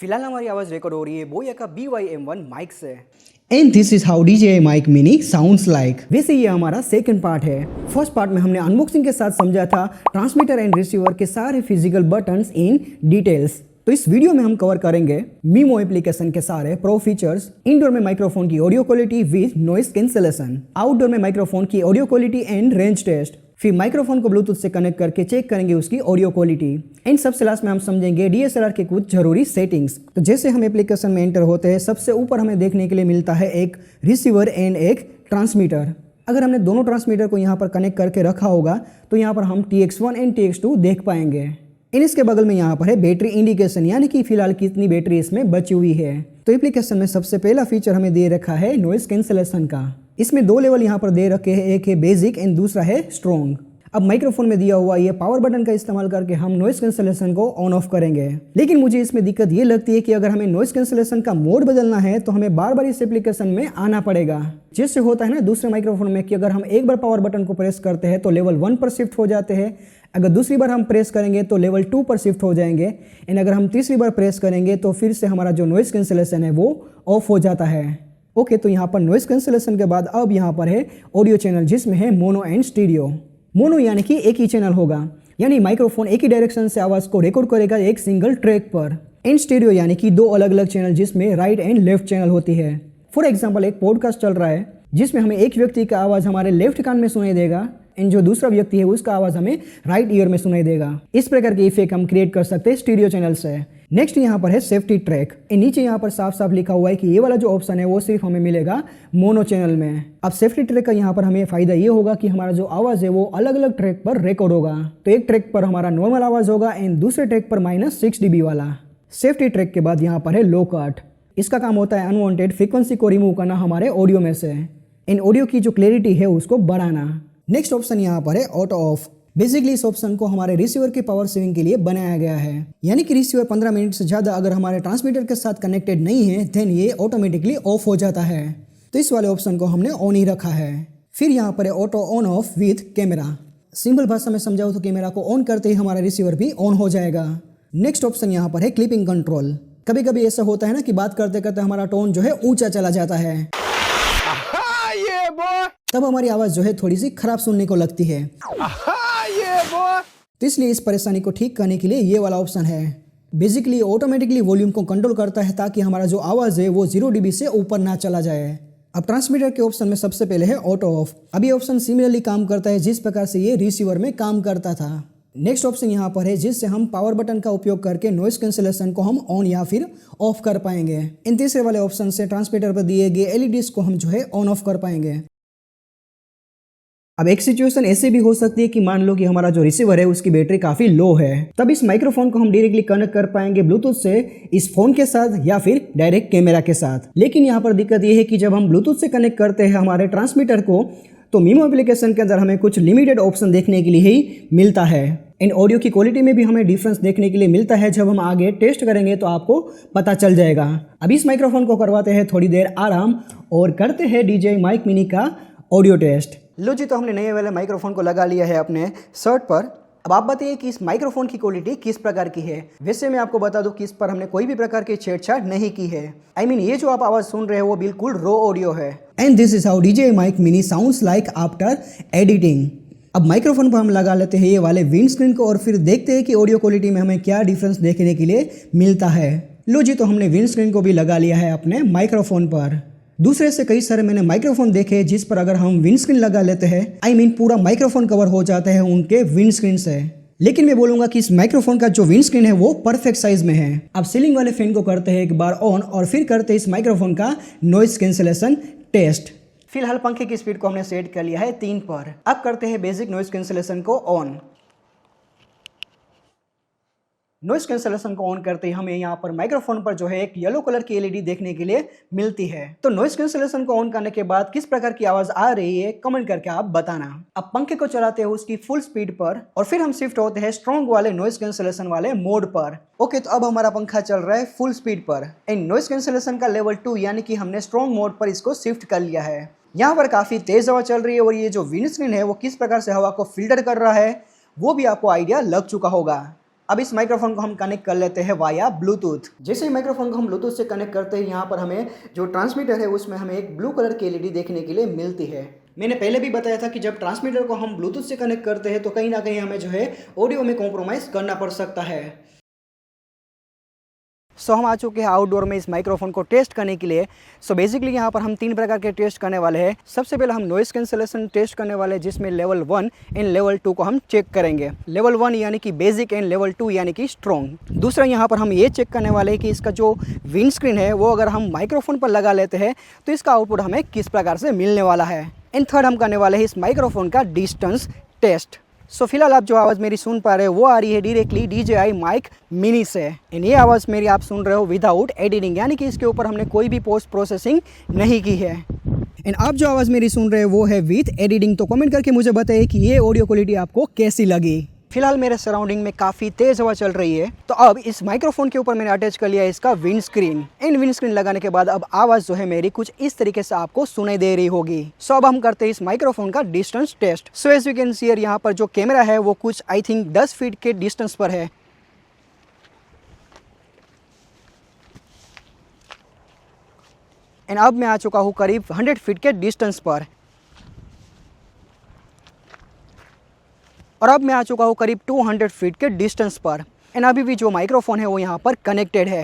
फिलहाल हमारी आवाज़ रिकॉर्ड हो रही है बोया का BYM1 माइक से। And this is how DJI mic mini sounds like. वैसे ये हमारा सेकंड पार्ट है। फर्स्ट पार्ट में हमने अनबॉक्सिंग के साथ समझा था ट्रांसमीटर एंड रिसीवर के सारे फिजिकल बटन्स इन डिटेल्स। तो इस वीडियो में हम कवर करेंगे मीमो एप्लीकेशन के सारे प्रो फीचर्स, इंडोर में माइक्रोफोन की audio quality with noise cancellation, outdoor में माइक्रोफोन की audio quality and range test, फिर माइक्रोफोन को ब्लूटूथ से कनेक्ट करके चेक करेंगे उसकी ऑडियो क्वालिटी, एंड सबसे लास्ट में हम समझेंगे DSLR के कुछ जरूरी सेटिंग्स। तो जैसे हम एप्लीकेशन में एंटर होते हैं, सबसे ऊपर हमें देखने के लिए मिलता है एक रिसीवर एंड एक ट्रांसमीटर। अगर हमने दोनों ट्रांसमीटर को यहाँ पर कनेक्ट करके रखा होगा तो यहाँ पर हम TX1 एंड TX2 देख पाएंगे। इन इसके बगल में यहाँ पर है बैटरी इंडिकेशन, यानी कि फिलहाल कितनी बैटरी इसमें बची हुई है। तो एप्लीकेशन में सबसे पहला फीचर हमें दे रखा है नॉइस कैंसलेशन का। इसमें दो लेवल यहाँ पर दे रखे हैं, एक है बेसिक एंड दूसरा है स्ट्रॉन्ग। अब माइक्रोफोन में दिया हुआ ये पावर बटन का इस्तेमाल करके हम नॉइस कैंसलेशन को ऑन ऑफ करेंगे। लेकिन मुझे इसमें दिक्कत ये लगती है कि अगर हमें नॉइस कैंसलेशन का मोड बदलना है तो हमें बार बार इस एप्लीकेशन में आना पड़ेगा। जैसे होता है ना दूसरे माइक्रोफोन में कि अगर हम एक बार पावर बटन को प्रेस करते हैं तो लेवल 1 पर शिफ्ट हो जाते हैं, अगर दूसरी बार हम प्रेस करेंगे तो लेवल 2 पर शिफ्ट हो जाएंगे, एंड अगर हम तीसरी बार प्रेस करेंगे तो फिर से हमारा जो नॉइस कैंसलेशन है वो ऑफ हो जाता है। ओके, तो यहाँ पर नॉइस कैंसलेशन के बाद अब यहाँ पर है ऑडियो चैनल, जिसमें है मोनो एंड स्टीरियो। मोनो यानी कि एक ही चैनल होगा, यानी माइक्रोफोन एक ही डायरेक्शन से आवाज़ को रिकॉर्ड करेगा एक सिंगल ट्रैक पर। एंड स्टीरियो यानी कि दो अलग अलग चैनल, जिसमें राइट एंड लेफ्ट चैनल होती है। फॉर एग्जाम्पल, एक पॉडकास्ट चल रहा है जिसमें हमें एक व्यक्ति का आवाज़ हमारे लेफ्ट कान में सुनाई देगा एंड जो दूसरा व्यक्ति है उसका आवाज़ हमें राइट ईयर में सुनाई देगा। इस प्रकार के इफेक्ट हम क्रिएट कर सकते हैं स्टीरियो चैनल से। नेक्स्ट यहाँ पर है सेफ्टी ट्रैक। नीचे यहाँ पर साफ साफ लिखा हुआ है कि ये वाला जो ऑप्शन है वो सिर्फ हमें मिलेगा मोनो चैनल में। अब सेफ्टी ट्रैक का यहाँ पर हमें फायदा ये होगा कि हमारा जो आवाज़ है वो अलग अलग ट्रैक पर रिकॉर्ड होगा। तो एक ट्रैक पर हमारा नॉर्मल आवाज़ होगा एंड दूसरे ट्रैक पर -6 dB वाला। सेफ्टी ट्रैक के बाद यहाँ पर है लो कट। इसका काम होता है अनवांटेड फ्रीक्वेंसी को रिमूव करना हमारे ऑडियो में से, इन ऑडियो की जो क्लैरिटी है उसको बढ़ाना। नेक्स्ट ऑप्शन यहाँ पर है ऑटो ऑफ। बेसिकली इस ऑप्शन को हमारे रिसीवर के पावर सेविंग के लिए बनाया गया है, यानी कि रिसीवर 15 मिनट से ज़्यादा अगर हमारे ट्रांसमीटर के साथ कनेक्टेड नहीं है देन ये ऑटोमेटिकली ऑफ हो जाता है। तो इस वाले ऑप्शन को हमने ऑन ही रखा है। फिर यहाँ पर है auto on off with camera. Simple भाषा में समझाओ तो कैमरा को ऑन करते ही हमारा रिसीवर भी ऑन हो जाएगा। नेक्स्ट ऑप्शन यहाँ पर है क्लिपिंग कंट्रोल। कभी कभी ऐसा होता है ना कि बात करते करते हमारा टोन जो है ऊंचा चला जाता है, तब हमारी आवाज़ जो है थोड़ी सी खराब सुनने को लगती है। तो इसलिए इस परेशानी को ठीक करने के लिए ये वाला ऑप्शन है। बेसिकली ऑटोमेटिकली वॉल्यूम को कंट्रोल करता है ताकि हमारा जो आवाज़ है वो 0 dB से ऊपर ना चला जाए। अब ट्रांसमीटर के ऑप्शन में सबसे पहले है ऑटो ऑफ। अब ये ऑप्शन सिमिलरली काम करता है जिस प्रकार से ये रिसीवर में काम करता था। नेक्स्ट ऑप्शन यहाँ पर है जिससे हम पावर बटन का उपयोग करके नॉइस कैंसलेशन को हम ऑन या फिर ऑफ कर पाएंगे। इन तीसरे वाले ऑप्शन से ट्रांसमीटर पर दिए गए LEDs को हम जो है ऑन ऑफ कर पाएंगे। अब एक सिचुएशन ऐसे भी हो सकती है कि मान लो कि हमारा जो रिसीवर है उसकी बैटरी काफी लो है, तब इस माइक्रोफोन को हम डायरेक्टली कनेक्ट कर पाएंगे ब्लूटूथ से इस फोन के साथ या फिर डायरेक्ट कैमरा के साथ। लेकिन यहाँ पर दिक्कत ये है कि जब हम ब्लूटूथ से कनेक्ट करते हैं हमारे ट्रांसमीटर को तो मीमो एप्लीकेशन के अंदर हमें कुछ लिमिटेड ऑप्शन देखने के लिए ही मिलता है। इन ऑडियो की क्वालिटी में भी हमें डिफरेंस देखने के लिए मिलता है। जब हम आगे टेस्ट करेंगे तो आपको पता चल जाएगा। अब इस माइक्रोफोन को करवाते हैं थोड़ी देर आराम और करते हैं DJI माइक मिनी का ऑडियो टेस्ट। लो जी, तो हमने नए वाले माइक्रोफोन को लगा लिया है अपने शर्ट पर। अब आप बताइए कि इस माइक्रोफोन की क्वालिटी किस प्रकार की है। वैसे मैं आपको बता दूं कि इस पर हमने कोई भी प्रकार की छेड़छाड़ नहीं की है। ये जो आप आवाज़ सुन रहे हो वो बिल्कुल रॉ ऑडियो है। And this is how DJI mic mini sounds like after editing. अब माइक्रोफोन पर हम लगा लेते हैं ये वाले विंड स्क्रीन को और फिर देखते हैं कि ऑडियो क्वालिटी में हमें क्या डिफरेंस देखने के लिए मिलता है। लो जी, तो हमने विंड स्क्रीन को भी लगा लिया है अपने माइक्रोफोन पर। दूसरे से कई सारे मैंने माइक्रोफोन देखे जिस पर अगर हम विंड स्क्रीन लगा लेते हैं पूरा माइक्रोफोन कवर हो जाता है उनके विंड स्क्रीन से। लेकिन मैं बोलूंगा कि इस माइक्रोफोन का जो विंड स्क्रीन है वो परफेक्ट साइज में है। अब सीलिंग वाले फैन को करते हैं एक बार ऑन और फिर करते हैं इस माइक्रोफोन का नॉइस कैंसलेशन टेस्ट। फिलहाल पंखे की स्पीड को हमने सेट कर लिया है 3 पर। अब करते हैं बेसिक नॉइस कैंसलेशन को ऑन। नॉइस कैंसलेशन को ऑन करते ही हमें यहाँ पर माइक्रोफोन पर जो है एक येलो कलर की LED देखने के लिए मिलती है। तो नॉइस कैंसलेशन को ऑन करने के बाद किस प्रकार की आवाज आ रही है कमेंट करके आप बताना। अब पंखे को चलाते हैं उसकी फुल स्पीड पर और फिर हम शिफ्ट होते हैं स्ट्रॉन्ग वाले नॉइस कैंसलेशन वाले मोड पर। ओके, तो अब हमारा पंखा चल रहा है फुल स्पीड पर एंड नॉइस कैंसलेशन का लेवल 2 यानी कि हमने स्ट्रॉन्ग मोड पर इसको शिफ्ट कर लिया है। यहाँ पर काफी तेज हवा चल रही है और ये जो विंड स्क्रीन है वो किस प्रकार से हवा को फिल्टर कर रहा है वो भी आपको आइडिया लग चुका होगा। अब इस माइक्रोफोन को हम कनेक्ट कर लेते हैं वाया ब्लूटूथ। जैसे ही माइक्रोफोन को हम ब्लूटूथ से कनेक्ट करते हैं, यहाँ पर हमें जो ट्रांसमीटर है उसमें हमें एक ब्लू कलर की एलईडी देखने के लिए मिलती है। मैंने पहले भी बताया था कि जब ट्रांसमीटर को हम ब्लूटूथ से कनेक्ट करते हैं तो कहीं ना कहीं हमें जो है ऑडियो में कॉम्प्रोमाइज़ करना पड़ सकता है। सो हम आ चुके हैं आउटडोर में इस माइक्रोफोन को टेस्ट करने के लिए। सो बेसिकली यहाँ पर हम 3 प्रकार के टेस्ट करने वाले हैं। सबसे पहले हम नॉइस कैंसलेशन टेस्ट करने वाले हैं, जिसमें लेवल 1 एंड लेवल 2 को हम चेक करेंगे। लेवल 1 यानी कि बेसिक एंड लेवल 2 यानी कि स्ट्रॉन्ग। दूसरा यहाँ पर हम ये चेक करने वाले हैं कि इसका जो विंड स्क्रीन है वो अगर हम माइक्रोफोन पर लगा लेते हैं तो इसका आउटपुट हमें किस प्रकार से मिलने वाला है। एंड थर्ड हम करने वाले हैं इस माइक्रोफोन का डिस्टेंस टेस्ट। सो फिलहाल आप जो आवाज़ मेरी सुन पा रहे हो वो आ रही है डायरेक्टली DJI माइक मिनी से। एंड ये आवाज़ मेरी आप सुन रहे हो विदाउट एडिटिंग, यानी कि इसके ऊपर हमने कोई भी पोस्ट प्रोसेसिंग नहीं की है। एंड आप जो आवाज़ मेरी सुन रहे हो वो है विथ एडिटिंग। तो कमेंट करके मुझे बताइए कि ये ऑडियो क्वालिटी आपको कैसी लगी। फिलहाल मेरे सराउंडिंग में काफ़ी तेज़ हवा चल रही है। तो अब इस माइक्रोफोन के ऊपर मैंने अटैच कर लिया है इसका विंड स्क्रीन। इन विंड स्क्रीन लगाने के बाद अब आवाज़ जो है मेरी कुछ इस तरीके से आपको सुनाई दे रही होगी। सो अब हम करते हैं इस माइक्रोफोन का distance test. So as you can see here, यहाँ पर जो कैमरा है वो कुछ आई थिंक 10 फीट के डिस्टेंस पर है। एंड अब मैं आ चुका हूँ करीब 100 फीट के डिस्टेंस पर। और अब मैं आ चुका हूँ करीब 200 फीट के डिस्टेंस पर। एंड अभी भी जो माइक्रोफोन है वो यहाँ पर कनेक्टेड है।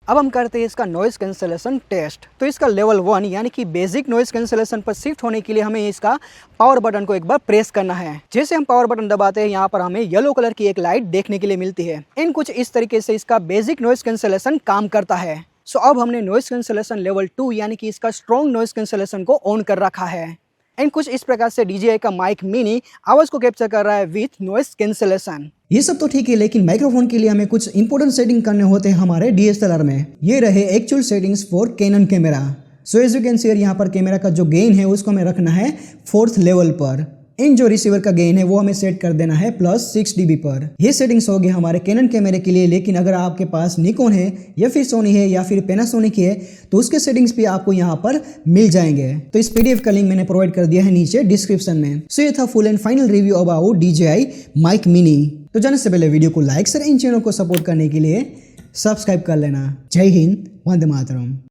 अब हम करते हैं इसका नॉइज़ कैंसलेशन टेस्ट। तो इसका लेवल 1 यानी कि बेसिक नॉइज़ कैंसलेशन पर शिफ्ट होने के लिए हमें इसका पावर बटन को एक बार प्रेस करना है। जैसे हम पावर बटन दबाते हैं, यहाँ पर हमें येलो कलर की एक लाइट देखने के लिए मिलती है। इन कुछ इस तरीके से इसका बेसिक नॉइज़ कैंसलेशन काम करता है। सो अब हमने नॉइज़ कैंसलेशन लेवल 2 यानी कि इसका स्ट्रॉन्ग नॉइज़ कैंसलेशन को ऑन कर रखा है। एंड कुछ इस प्रकार से DJI का माइक मिनी आवाज़ को कैप्चर कर रहा है विथ नॉइस कैंसलेशन। ये सब तो ठीक है, लेकिन माइक्रोफोन के लिए हमें कुछ इंपॉर्टेंट सेटिंग करने होते हैं हमारे DSLR में। ये रहे actual settings for Canon camera. So as you can see यहाँ पर कैमरा का जो गेन है उसको हमें रखना है 4th लेवल पर। इन जो रिसीवर का गेन है वो हमें सेट कर देना है +6 dB पर। ये सेटिंग्स होगी हमारे कैनन कैमरे के लिए, लेकिन अगर आपके पास निकॉन है या फिर सोनी है या फिर पैनासोनिक है तो उसके सेटिंग्स भी आपको यहाँ पर मिल जाएंगे। तो इस PDF का लिंक मैंने प्रोवाइड कर दिया है नीचे डिस्क्रिप्शन में। सो ये था full and final review about DJI mic mini. तो जाने से पहले वीडियो को लाइक शेयर, इन चैनल को सपोर्ट करने के लिए सब्सक्राइब कर लेना। जय हिंद, वंदे मातरम।